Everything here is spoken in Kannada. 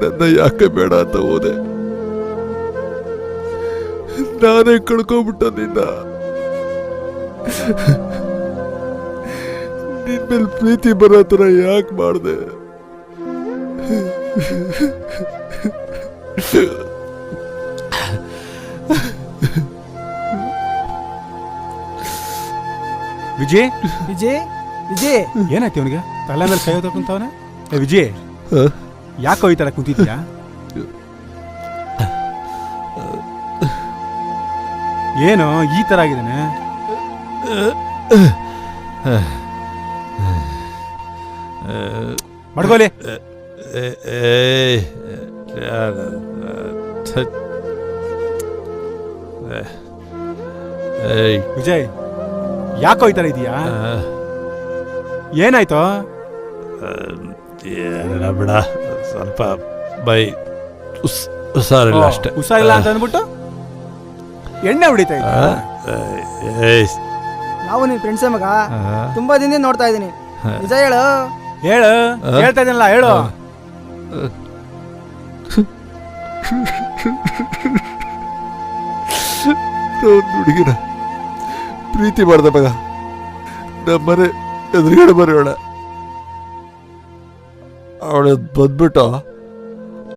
ನನ್ನ ಯಾಕೆ ಬೇಡ ಅಂತ ಹೋದೆ. ನಾನೇ ಕಳ್ಕೊಂಡ್ಬಿಟ್ಟ ನಿನ್ನ ನಿನ್ಮೇಲೆ ಪ್ರೀತಿ ಬರೋ ಥರ ಯಾಕೆ ಮಾಡಿದೆ? ವಿಜಯ್ ವಿಜಯ್ ವಿಜಯ್ ಏನಾಯ್ತು ಅವನಿಗೆ? ತಲೆ ಮೇಲೆ ಕೈ ಹೊತ್ತ ಕುಂತವನೆ. ವಿಜಯ್ ಯಾಕೋ ಈ ತರ ಕುಂತಿದ್ಯಾ? ಏನು ಈ ತರ ಆಗಿದ್ದಾನೆ? ಮಡ್ಗೋಲಿ. ವಿಜಯ್ ಯಾಕೋ ಈ ತರ ಇದೆಯಾ? ಏನಾಯ್ತು? ಏನಿಲ್ಲ ಬಿಡ, ಸ್ವಲ್ಪ ಬೈ ಹುಷಾರಿಲ್ಲ ಅಷ್ಟೇ. ಹುಷಾರಿಲ್ಲ ಅಂತ ಅಂದ್ಬಿಟ್ಟು ಎಣ್ಣೆ ಹೊಡಿತಾ ಇದ್ದ? ನಾವು ನಿನ್ ಫ್ರೆಂಡ್ಸೇ ಮಗ, ತುಂಬಾ ದಿನದಿಂದ ನೋಡ್ತಾ ಇದ್ದೀನಿ. ನಿಜ ಹೇಳು. ಹೇಳು, ಹೇಳ್ತಾ ಇದ್ದೀನಲ್ಲ ಹೇಳು. ಹುಡುಗಿನ ಪ್ರೀತಿ ಮಾಡ್ದೆ ಮಗ. ನಮ್ಮನೆ ಎದುರುಗಡೆ ಬರೋಳ ಅವಳು ಬಂದ್ಬಿಟ್ಟು